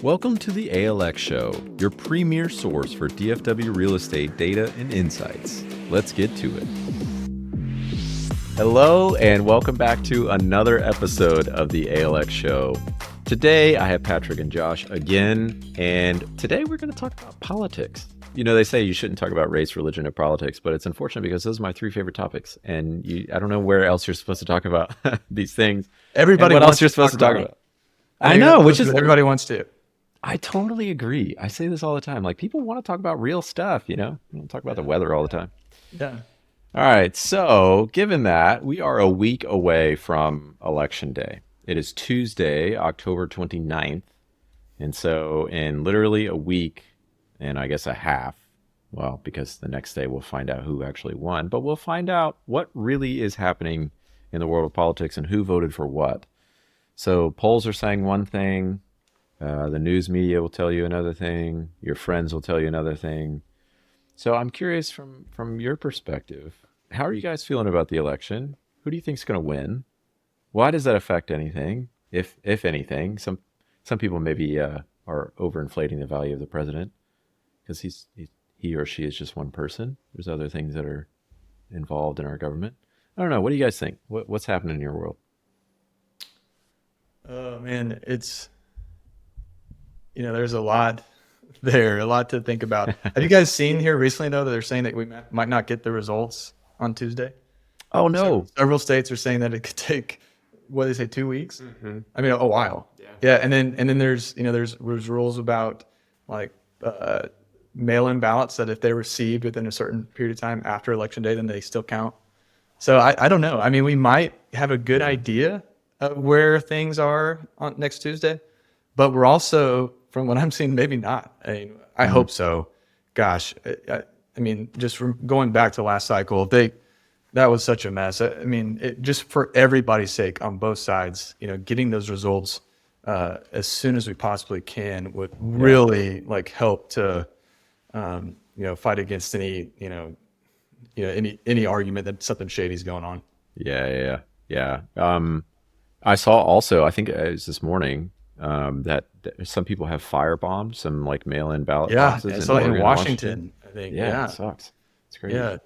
Welcome to the ALX Show, your premier source for DFW real estate data and insights. Let's get to it. Hello, and welcome back to another episode of the ALX Show. Today, I have Patrick and Josh again, and today we're going to talk about politics. You know, they say you shouldn't talk about race, religion, or politics, but it's unfortunate because those are my three favorite topics, and I don't know where else you're supposed to talk about these things. Everybody what wants else you're supposed to talk about. I know, which is everybody wants to. I totally agree. I say this all the time. Like, people want to talk about real stuff, you know? We don't talk about the weather all the time. Yeah. All right. So, given that, we are a week away from Election Day. It is Tuesday, October 29th. And so, in literally a week and I guess a half, well, because the next day we'll find out who actually won, but we'll find out what really is happening in the world of politics and who voted for what. So, polls are saying one thing. The news media will tell you another thing. Your friends will tell you another thing. So I'm curious from your perspective, how are you guys feeling about the election? Who do you think is going to win? Why does that affect anything, if anything? Some people maybe are overinflating the value of the president because he or she is just one person. There's other things that are involved in our government. I don't know. What do you guys think? What's happening in your world? Oh man, there's a lot there, a lot to think about. Have you guys seen here recently, though, that they're saying that we might not get the results on Tuesday? Oh, no. Several states are saying that it could take, what do they say, 2 weeks? Mm-hmm. I mean, a while. Yeah. And then there's rules about like mail-in ballots that if they're received within a certain period of time after Election Day, then they still count. So I don't know. I mean, we might have a good idea of where things are on next Tuesday, but we're also, from what I'm seeing, maybe not. I hope so. Gosh, I mean, just from going back to last cycle, that was such a mess. I mean, just for everybody's sake on both sides, getting those results as soon as we possibly can would really help to, fight against any argument that something shady is going on. Yeah. I saw also, I think it was this morning, that some people have firebombed some mail-in ballot boxes in Washington, I think. Yeah, it sucks. It's crazy. Yeah.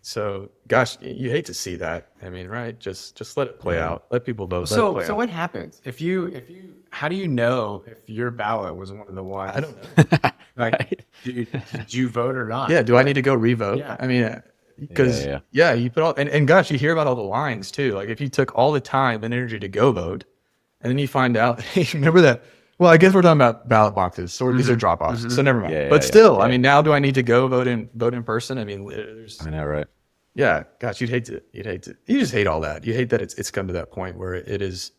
So, gosh, you hate to see that. I mean, right? Just let it play out. Let people vote. So what happens if you? How do you know if your ballot was one of the ones? I don't know. Did you vote or not? Yeah. Do I need to go revote? Yeah. I mean, because you put all and gosh, you hear about all the lines too. Like if you took all the time and energy to go vote, and then you find out, hey, remember that? Well, I guess we're talking about ballot boxes. So these are drop-offs. So never mind. But still, I mean, now do I need to go vote in person? I mean, I know, right? Yeah, gosh, you just hate all that. You hate that it's come to that point where it's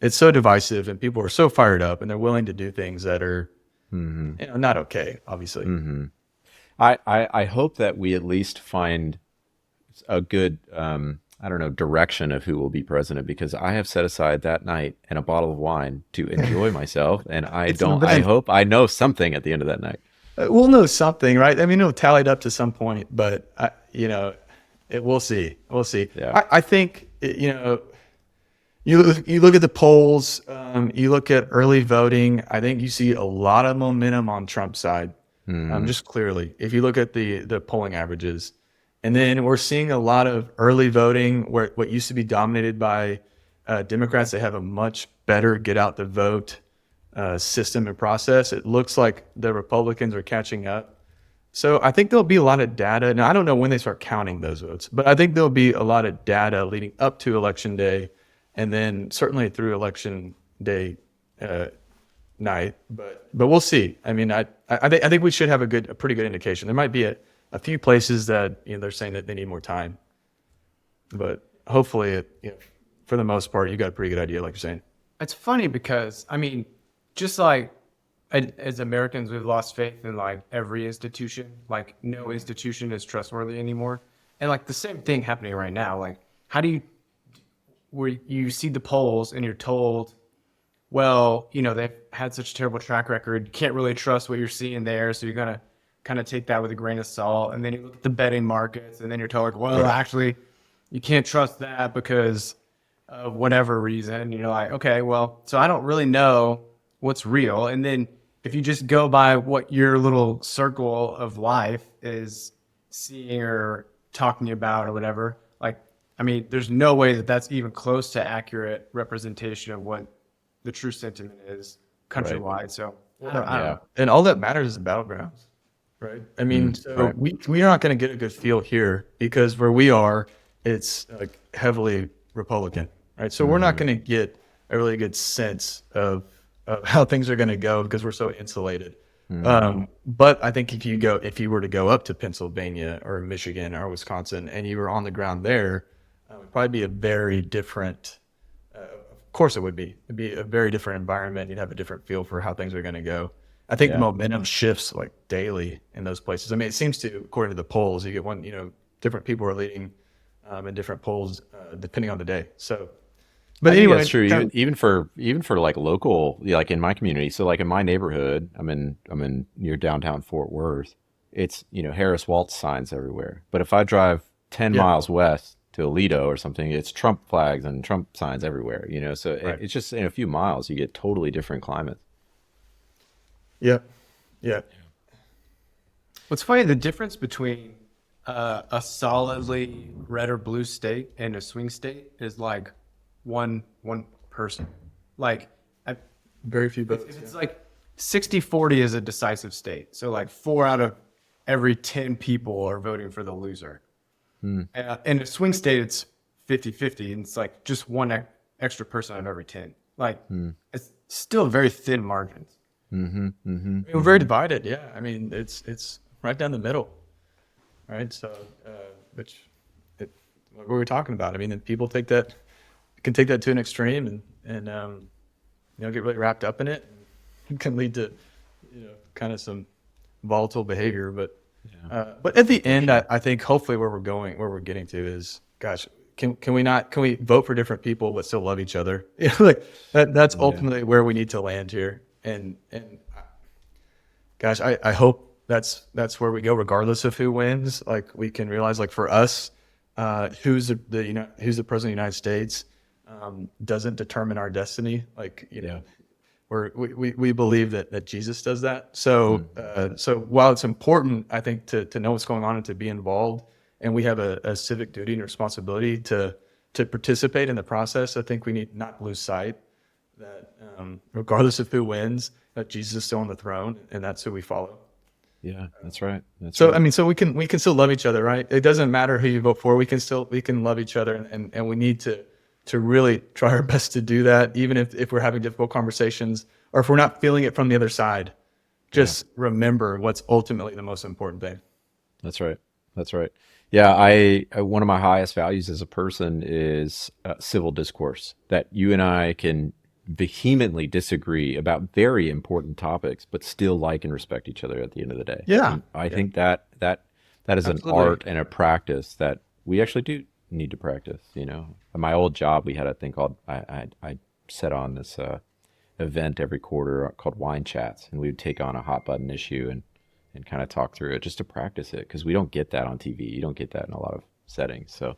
so divisive and people are so fired up and they're willing to do things that are not okay, obviously. Mm-hmm. I hope that we at least find a good direction of who will be president, because I have set aside that night and a bottle of wine to enjoy myself, and I hope I know something at the end of that night. We'll know something, right? I mean, it'll tally it up to some point, but we'll see. We'll see. Yeah. I think you look at the polls, you look at early voting. I think you see a lot of momentum on Trump's side, just clearly. If you look at the polling averages. And then we're seeing a lot of early voting where what used to be dominated by Democrats. They have a much better get out the vote system and process. It looks like the Republicans are catching up. So I think there'll be a lot of data. Now, I don't know when they start counting those votes, but I think there'll be a lot of data leading up to Election Day and then certainly through Election Day night. But we'll see. I mean, I think we should have a pretty good indication. There might be a few places that they're saying that they need more time, but hopefully, for the most part, you got a pretty good idea, like you're saying. It's funny because I mean, just like as Americans, we've lost faith in every institution. Like no institution is trustworthy anymore, and the same thing happening right now. How do where you see the polls and you're told, well, they've had such a terrible track record, you can't really trust what you're seeing there, so you're gonna kind of take that with a grain of salt. And then you look at the betting markets and then you're told well, actually you can't trust that because of whatever reason. You're like, okay, well, so I don't really know what's real. And then if you just go by what your little circle of life is seeing or talking about or whatever, like, I mean, there's no way that that's even close to accurate representation of what the true sentiment is countrywide. So I don't Yeah. know. And all that matters is the battlegrounds, right? I mean, so right. we are not going to get a good feel here because where we are, it's like heavily Republican, right? So we're not going to get a really good sense of how things are going to go because we're so insulated. But I think if you were to go up to Pennsylvania or Michigan or Wisconsin and you were on the ground there, it would probably be a very different. Of course, it would be. It'd be a very different environment. You'd have a different feel for how things are going to go. I think the momentum shifts like daily in those places. I mean, it seems to, according to the polls, you get different people are leading in different polls depending on the day. So, but I think anyway, that's true. Even for like local, like in my community. So like in my neighborhood, I'm in near downtown Fort Worth. It's Harris Waltz signs everywhere. But if I drive 10 yeah, miles west to Aledo or something, it's Trump flags and Trump signs everywhere. So right. it's just in a few miles you get totally different climates. Yeah, yeah, What's funny, the difference between a solidly red or blue state and a swing state is like one person. Like, very few if votes. it's like 60-40 is a decisive state. So like 4 out of every 10 people are voting for the loser. In a swing state, it's 50-50, and it's like just one extra person out of every 10. Like, it's still very thin margins. I mean, we're very divided. Yeah, I mean, it's right down the middle, right? So, what were we talking about? I mean, and people can take that to an extreme and get really wrapped up in it. It can lead to kind of some volatile behavior. But at the end, I think hopefully where we're getting to is, gosh, can we vote for different people but still love each other? Like that's ultimately where we need to land here. And gosh, I hope that's where we go, regardless of who wins. Like we can realize, like for us, who's the president of the United States doesn't determine our destiny. Like we believe that Jesus does that. So so while it's important, I think to know what's going on and to be involved, and we have a civic duty and responsibility to participate in the process. I think we need not lose sight that regardless of who wins, that Jesus is still on the throne, and that's who we follow. Yeah, that's right. I mean, so we can still love each other, right? It doesn't matter who you vote for. We can love each other, and we need to really try our best to do that, even if we're having difficult conversations or if we're not feeling it from the other side. Just remember what's ultimately the most important thing. That's right. That's right. Yeah, I one of my highest values as a person is civil discourse. That you and I can vehemently disagree about very important topics, but still like and respect each other at the end of the day. Yeah. And I think that is Absolutely. an art and a practice that we actually do need to practice. At my old job, we had a thing called I set on this event every quarter called Wine Chats, and we would take on a hot button issue and kind of talk through it just to practice it, because we don't get that on TV. You don't get that in a lot of settings. So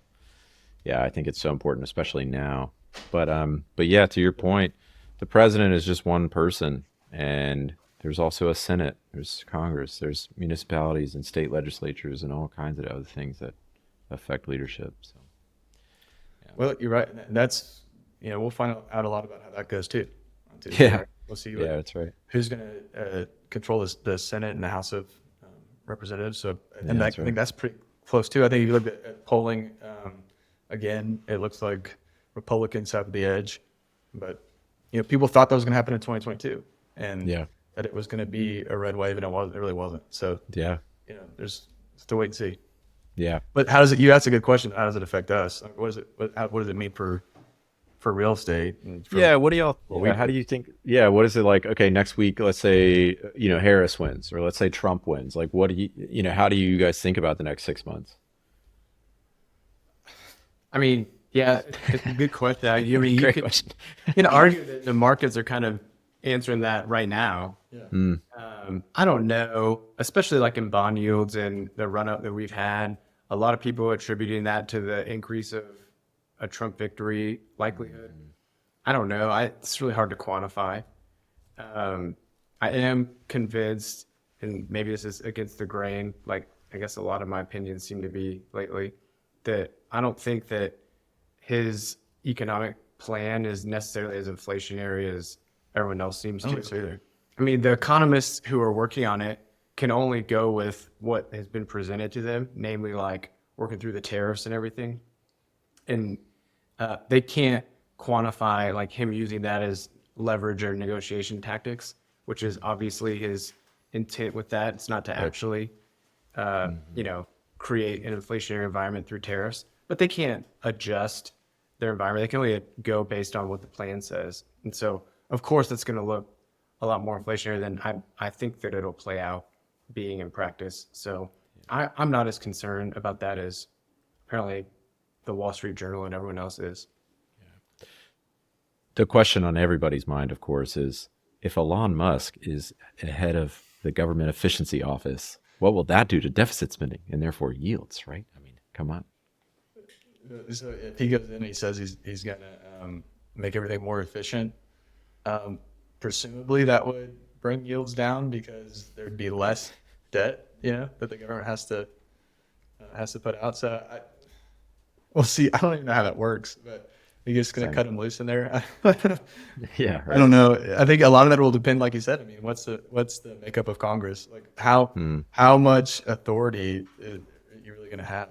yeah, I think it's so important, especially now. But yeah, to your point, the president is just one person, and there's also a Senate, there's Congress, there's municipalities and state legislatures and all kinds of other things that affect leadership. So Well, you're right. And that's we'll find out a lot about how that goes too. On Tuesday, yeah, right? We'll see yeah, that's right. who's going to control the Senate and the House of Representatives. So, and that's I think that's pretty close too. I think if you look at polling, again, it looks like Republicans have the edge, but people thought that was going to happen in 2022, and that it was going to be a red wave, and it wasn't. It really wasn't. So Yeah, there's still wait and see. yeah. But how does it? You asked a good question. How does it affect us? Like, what does it mean for real estate? And for, Yeah, what do y'all? How do you think? Yeah, what is it like? Okay, next week, let's say Harris wins, or let's say Trump wins. Like, what do you how do you guys think about the next 6 months? I mean, yeah, it's a good question. I mean, you Great could, question. argue that the markets are kind of answering that right now. Yeah. I don't know, especially like in bond yields and the run up that we've had. A lot of people are attributing that to the increase of a Trump victory likelihood. I don't know. It's really hard to quantify. I I am convinced, and maybe this is against the grain, like I guess a lot of my opinions seem to be lately, that I don't think that his economic plan is necessarily as inflationary as everyone else seems I don't to. think so either. I mean, the economists who are working on it can only go with what has been presented to them, namely like working through the tariffs and everything. And they can't quantify like him using that as leverage or negotiation tactics, which is obviously his intent with that. It's not to actually, create an inflationary environment through tariffs, but they can't adjust their environment. They can only go based on what the plan says. And so, of course, that's going to look a lot more inflationary than I think that it'll play out being in practice. So I'm not as concerned about that as apparently the Wall Street Journal and everyone else is. The question on everybody's mind, of course, is if Elon Musk is head of the government efficiency office, what will that do to deficit spending and therefore yields, right? I mean, come on. So if he goes in and he says he's going to make everything more efficient, presumably that would bring yields down because there'd be less debt, that the government has to put out. So we'll see. I don't even know how that works, but you're just going to cut them loose in there. Yeah, right. I don't know. I think a lot of that will depend, like you said. I mean, what's the makeup of Congress? Like how much authority are you really going to have?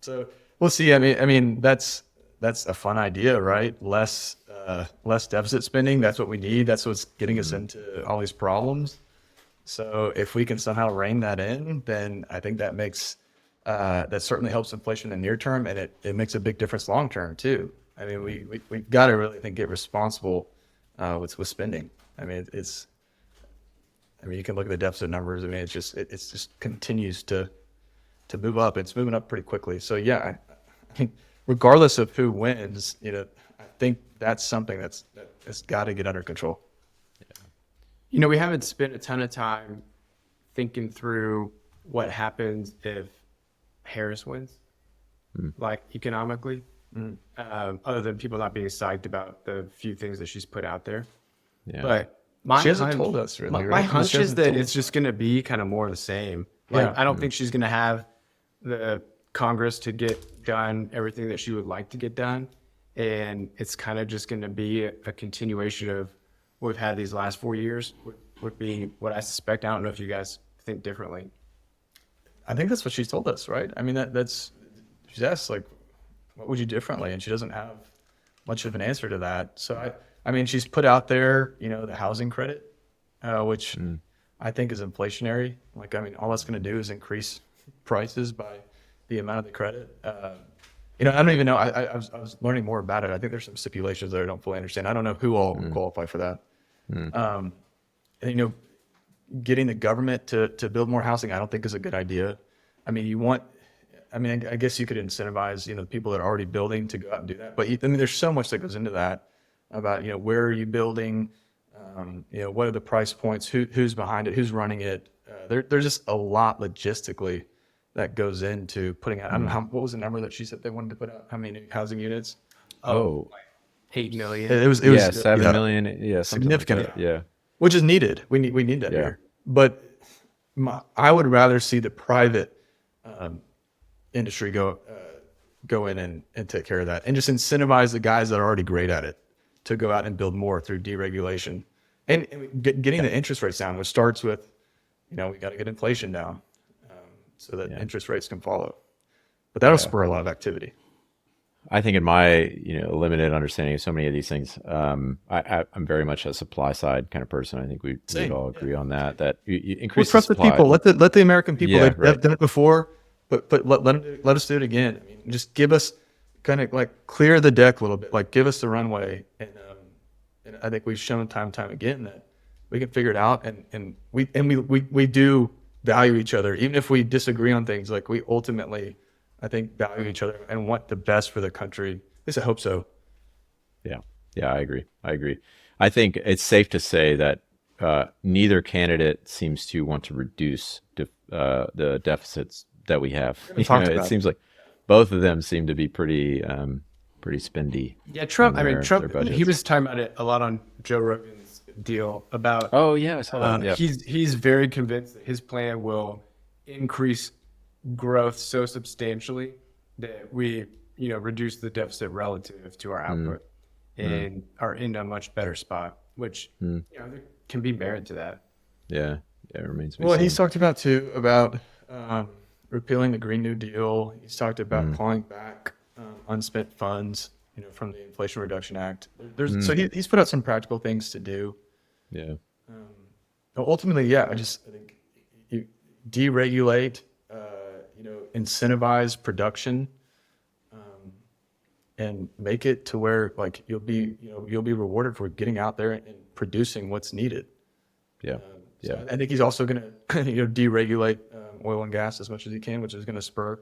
So we'll see. I mean that's a fun idea, right? Less deficit spending. That's what we need. That's what's getting us into all these problems. So if we can somehow rein that in, then I think that makes that certainly helps inflation in the near term, and it makes a big difference long term too. I mean, we've got to really get responsible with spending. I mean, you can look at the deficit numbers. I mean, it just continues to move up. It's moving up pretty quickly. So yeah, I think regardless of who wins, I think that's something that's got to get under control. We haven't spent a ton of time thinking through what happens if Harris wins, like economically, other than people not being psyched about the few things that she's put out there. Yeah. But She hasn't told us really. my Right? hunch She is hasn't that told it's us. just going to be kind of more of the same. Like, Yeah. I don't think she's going to have the Congress to get done everything that she would like to get done. And it's kind of just going to be a continuation of what we've had these last 4 years, would be what I suspect. I don't know if you guys think differently. I think that's what she's told us, right? I mean, that's she's asked like, what would you do differently, and she doesn't have much of an answer to that. So I mean, she's put out there, the housing credit, which I think is inflationary. Like, I mean, all that's going to do is increase prices by the amount of the credit. I don't even know. I was learning more about it. I think there's some stipulations that I don't fully understand. I don't know who all would qualify for that. And, getting the government to build more housing, I don't think is a good idea. I mean, I guess you could incentivize, the people that are already building to go out and do that. But there's so much that goes into that about, where are you building? What are the price points? Who's behind it? Who's running it? There's just a lot logistically that goes into putting out. I don't know what was the number that she said they wanted to put out? How many new housing units? 8 million. It was 7 million. Yeah, significant. Like that. Yeah. Which is needed. We need that here. But I would rather see the private industry go in and take care of that, and just incentivize the guys that are already great at it to go out and build more through deregulation and getting the interest rates down, which starts with, we got to get inflation down so that interest rates can follow. But that'll spur a lot of activity. I think in my limited understanding of so many of these things, I'm very much a supply side kind of person. I think we'd all agree on that. That you increase Trust the supply. people. Let the American people. Yeah, They've done it before, but let us do it again. I mean, just give us kind of like clear the deck a little bit. Like give us the runway, and I think we've shown time and time again that we can figure it out, and we do value each other, even if we disagree on things. Like we ultimately, I think, value each other and want the best for the country. At least I hope so. Yeah, I agree. I think it's safe to say that neither candidate seems to want to reduce the deficits that we have. It seems like both of them seem to be pretty spendy. Yeah, Trump. on Trump. their budgets. He was talking about it a lot on Joe Rogan's deal about. Oh yeah, I saw that. Yeah. He's very convinced that his plan will increase growth so substantially that we, reduce the deficit relative to our output and are in a much better spot, which, there can be merit to that. Yeah. Yeah. It remains to be Well, seen. he's talked about too about repealing the Green New Deal. He's talked about clawing back unspent funds, from the Inflation Reduction Act. So he's put out some practical things to do. Yeah. Ultimately, yeah, I think you deregulate, incentivize production, and make it to where like you'll be rewarded for getting out there and producing what's needed. Yeah. So I think he's also going to, deregulate oil and gas as much as he can, which is going to spur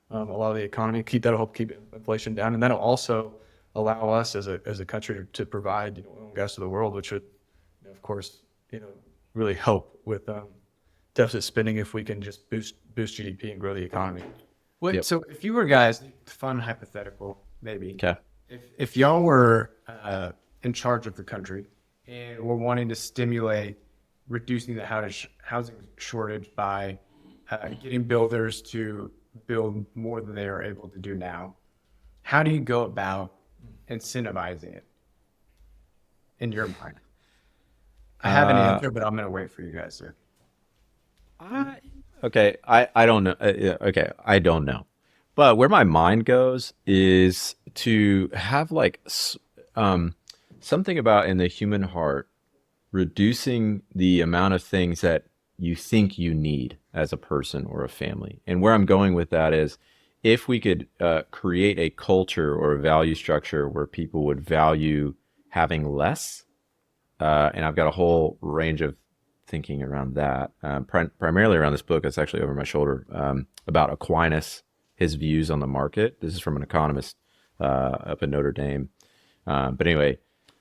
a lot of the economy. Help keep inflation down, and that'll also allow us as a country to provide oil and gas to the world, which would, of course, really help with deficit spending if we can just boost GDP and grow the economy. So if you were guys, fun hypothetical, maybe. Okay. If y'all were in charge of the country and were wanting to stimulate reducing the housing shortage by getting builders to build more than they are able to do now, how do you go about incentivizing it in your mind? I have an answer, but I'm going to wait for you guys to. Okay, I don't know. Okay, I don't know. But where my mind goes is to have like something about in the human heart reducing the amount of things that you think you need as a person or a family. And where I'm going with that is if we could create a culture or a value structure where people would value having less, and I've got a whole range of thinking around that, primarily around this book that's actually over my shoulder, about Aquinas, his views on the market. This is from an economist up in Notre Dame. But anyway,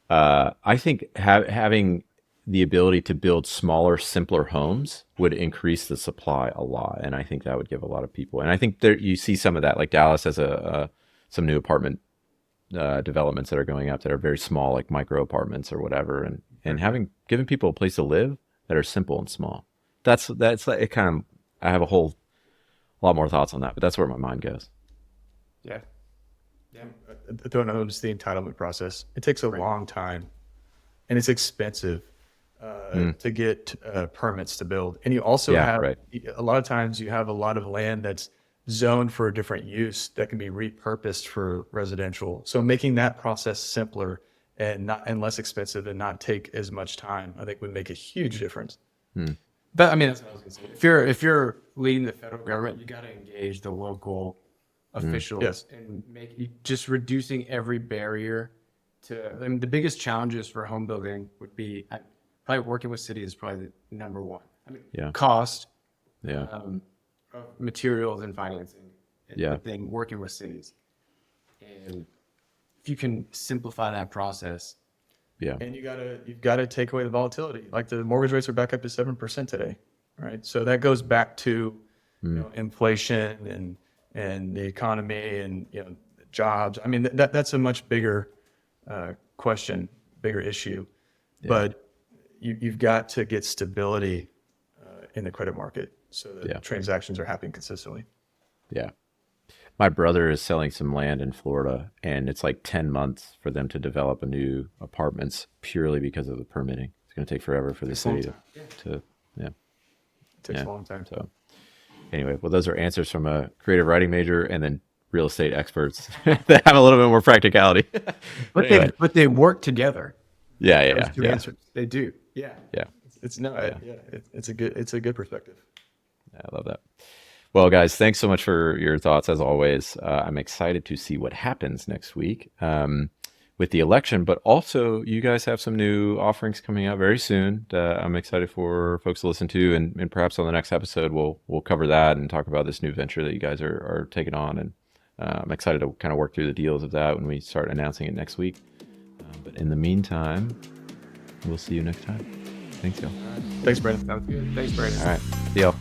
I think having the ability to build smaller, simpler homes would increase the supply a lot. And I think that would give a lot of people. And I think there you see some of that, like Dallas has some new apartment developments that are going up that are very small, like micro apartments or whatever. And giving people a place to live that are simple and small. That's like it kind of, I have a lot more thoughts on that, but that's where my mind goes. Yeah. Don't notice the entitlement process. It takes a long time, and it's expensive to get permits to build. And you also have a lot of times you have a lot of land that's zoned for a different use that can be repurposed for residential. So making that process simpler and less expensive and not take as much time, I think would make a huge difference. But I mean, that's what I was going to say. If you're leading the federal government, you got to engage the local officials and just reducing every barrier to. I mean, the biggest challenges for home building would be probably working with cities is probably the number one. I mean, cost, of materials and financing, and then working with cities, and if you can simplify that process. And you've got to take away the volatility. Like the mortgage rates are back up to 7% today, right? So that goes back to inflation and the economy and jobs. I mean that's a much bigger question, bigger issue. But you've got to get stability in the credit market so that transactions are happening consistently. Yeah. My brother is selling some land in Florida, and it's like 10 months for them to develop a new apartments purely because of the permitting. It's going to take forever for the city to It takes a long time. So anyway, well, those are answers from a creative writing major and then real estate experts that have a little bit more practicality. But they work together. Yeah. Two answers. They do. Yeah. It's a good perspective. Yeah, I love that. Well, guys, thanks so much for your thoughts as always. I'm excited to see what happens next week with the election, but also you guys have some new offerings coming out very soon. I'm excited for folks to listen to, and perhaps on the next episode we'll cover that and talk about this new venture that you guys are taking on. And I'm excited to kind of work through the deals of that when we start announcing it next week. But in the meantime, we'll see you next time. Thanks, y'all. Thanks, Brandon. Sounds good. Thanks, Brandon. All right. See y'all.